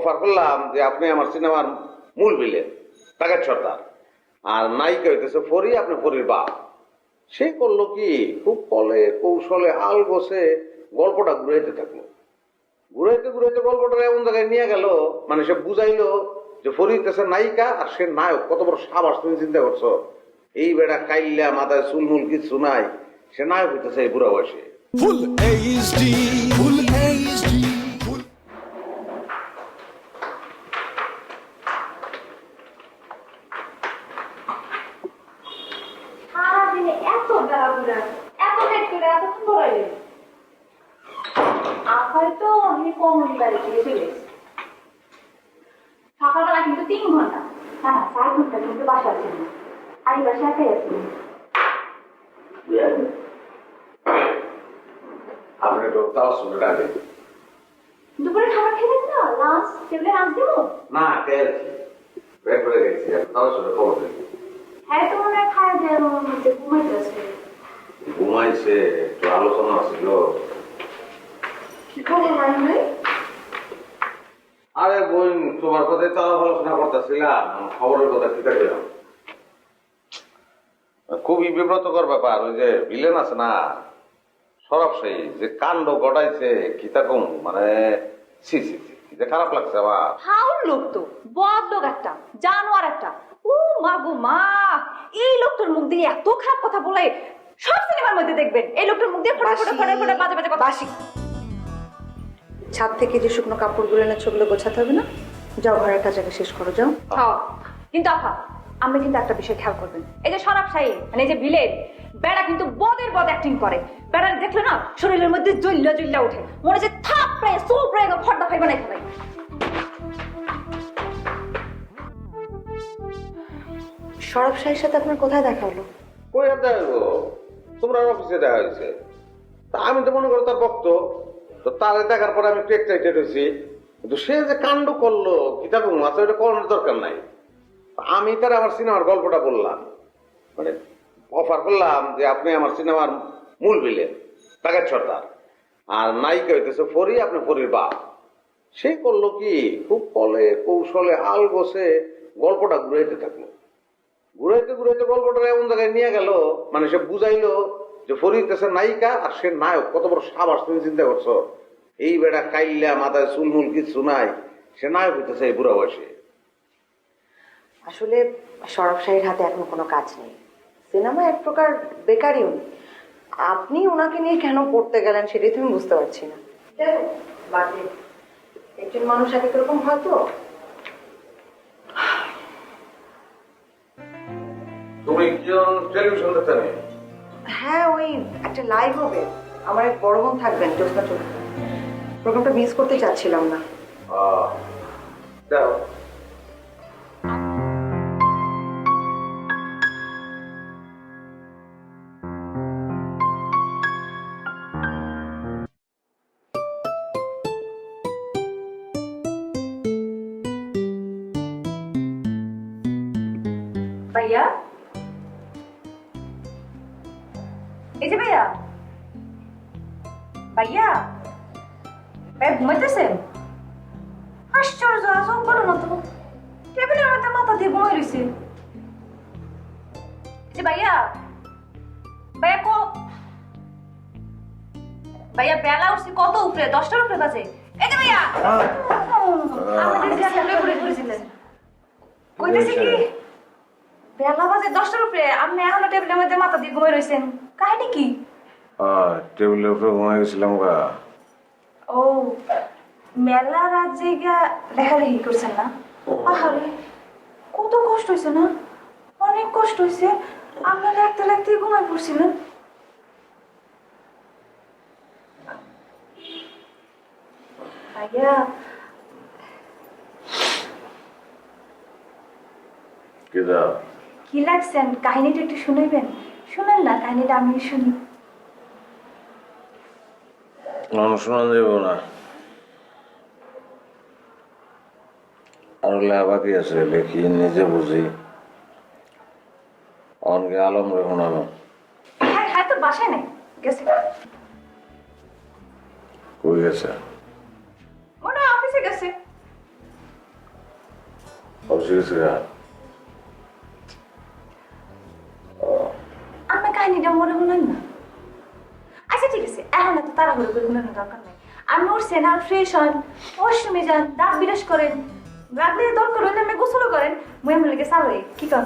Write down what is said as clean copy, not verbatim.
Offer করলাম যে আপনি আমার সিনেমার মূল ভিলেন টাকার সর্দার, আর নায়িকা হইতেছে ফরি, আপনি ফরির বাপ। সে করলো কি, খুব কলে কৌশলে আল বসে গল্পটা ঘুরাইতে থাকলো। ঘুরাইতে ঘুরাইতে গল্পটা এমন জায়গায় নিয়ে গেল, মানে সে বুঝাইলো যে ফরি হইতেছে নায়িকা আর সে নায়ক। কত বড় সাবাস, তুমি চিন্তা করছো? এই বেড়া কাইল্লা, মাথায় চুলমুল কিছু নাই, সে নায়ক হইতেছে এই বুড়া বয়সে। Full HD, full HD. এত বেড়া এত লেট করে এতক্ষণ ধরাইলেন। হয়তো আমি কমলি বাড়ি থেকে চলে এসেছি। সকালবেলা কিন্তু 3 ঘন্টা, হ্যাঁ 4 ঘন্টা কিন্তু বাসা ছিল। আমি বাসায় একাই আছি। আপনি তো তাও শুনে ডাকে। দুপুরে খাবার খেলেন না? লাঞ্চ টেবিলে লাঞ্চ দেবো না, খেয়েছি, পেট ভরে গেছি, তাও শুনে খবর দেখি। হ্যাঁ, তো মনে হয় খাওয়া যায়, আমার মধ্যে ঘুমাইতে আসবে। ঘুমাইছে, একটু আলোচনা ছিল। কি খবর নাই ভাই? আরে বোন, তোমার কথাই তো আলোচনা করতেছিলাম, খবরের কথা কি থাকলাম। খুবই বিব্রতকর ব্যাপার, ওই যে ভিলেন আছে না সরব, সেই যে কাণ্ড ঘটাইছে কি তাকম, মানে ছি ছি ছি, যে খারাপ লাগছে আমার। হাউল লোক তো, বদ লোক একটা, জানোয়ার একটা। ও মা গো মা, এই লোকটার মুখ দিয়ে এত খারাপ কথা বলে সব সিনেমার মধ্যে দেখবেন। এই লোকটার মুখ দিয়ে ফটা ফটা ফটা ফটা বাজে বাজে কথা। বাসি ছাদ থেকে যে শুকনো কাপড়গুলো এনেছো ওগুলো গোছাতে হবে না? যাও, ঘরের কাজ আগে শেষ করো, যাও। হ্যাঁ, কিন্তু আপা আমি কিন্তু একটা বিষয় খেয়াল করবেন। এই যে সরাব শাহী, মানে এই যে ভিলেন, বেড়া কিন্তু বদের বদ অ্যাক্টিং করে। বেড়া দেখলে না শরীরের মধ্যে জ্বল্লা জ্বল্লা ওঠে, মনে হচ্ছে থাপড়ে সুপড়ে ফর্দা ফাইবা নাই ফেলাই। সরব শাহীর সাথে আপনার কোথায় দেখা হলো? কই আর দেখা গো, তোমরা অফিসে দেখা হয়েছে। তা আমি তো মনে করো তার ভক্ত, তো তারে দেখার পরে আমি একটু এক্সাইটেড হয়েছি। কিন্তু সে যে কাণ্ড করলো কি তাকম আছে, ওটা করানোর দরকার নাই। আমি তার আমার সিনেমার গল্পটা বললাম, মানে অফার করলাম যে আপনি আমার সিনেমার মূল ভিলেন টাকার সর্দার, আর নায়িকা হইতেছে ফরি, আপনি ফরির বাপ। সে করলো কি, খুব কলে কৌশলে আল বসে গল্পটা ঘুরাইতে থাকলো। ঘুরাইতে ঘুরাইতে গল্পটা এমন জায়গায় নিয়ে গেল, মানে সে বুঝাইলো যে ফরি হইতেছে নায়িকা আর সে নায়ক। কত বড় সাবাস, তুমি চিন্তা করছো? এই বেড়া কাইল্লা, মাথায় চুলমুল কিছু নাই, সে নায়ক হইতেছে এই বুড়া বয়সে। আসলে সরব শাহীর হাতে এখন কোনো কাজ নেই, সিনেমা এক প্রকার বেকারই উনি। আপনি ওনাকে নিয়ে কেন পড়তে গেলেন সেটাই তুমি বুঝতে পারছি না। বাদে একজন মানুষ এক এক রকম হয়তো। তুমি কি টেলিভিশন দেখতে নেই? হ্যাঁ, ওই একটা লাইভ হবে, আমার এক বড় বোন থাকবেন জ্যোৎস্না চৌধুরী। প্রোগ্রামটা মিস করতে চাচ্ছিলাম না। দেখো ভাইয়া, এই যে ভাইয়া, ভাইয়া ভাইয়া ঘুমাইতেছেন? আশ্চর্য, আসল বলো না তো, টেবিলের মধ্যে মাথা দিয়ে ঘুমাই রয়েছে। এই যে ভাইয়া, ভাইয়া ভাইয়া বেলা উঠছে কত উপরে, 10টার উপরে বাজে। এই যে ভাইয়া, আমাদের যে আসলে ঘুরে ঘুরেছিলেন, কইতেছি কি বেলা বাজে 10টার উপরে, আপনি এখনো টেবিলের মধ্যে মাথা দিয়ে ঘুমাই রয়েছেন, কাহিনী কি? টেবিলের উপরে ঘুমাই গেছিলাম গা। ও, মেলা রাত জায়গা লেখালেখি করছেন না? আহারে কত কষ্ট হয়েছে না, অনেক কষ্ট হয়েছে। আপনি লাগতে লাগতে ঘুমাই পড়ছিলেন। ভাইয়া কি লাগছেন, কাহিনীটা একটু শুনাইবেন? শুনেন না কাহিনীটা, আমি শুনি। শোনা যাবো না, আর বাকি আছে, লেখি নিজে বুঝি। অনকে আলম রে শোনানো। হ্যাঁ হ্যাঁ, তো বাসায় নাই, গেছে। কই গেছে? মনে হয় অফিসে গেছে। অবশ্যই আমার কাহিনীটা মনে হলেন না। আচ্ছা ঠিক আছে, এখন এত তাড়াহুড়ো করে কোনো দরকার নেই। আমি উঠছেন আর ফ্রেশ হন, ওয়াশরুমে যান, দাঁত বিরাস করেন, রাখলে দরকার হলে আমি গোসলও করেন, মহিম লেগে সালাই কি কর।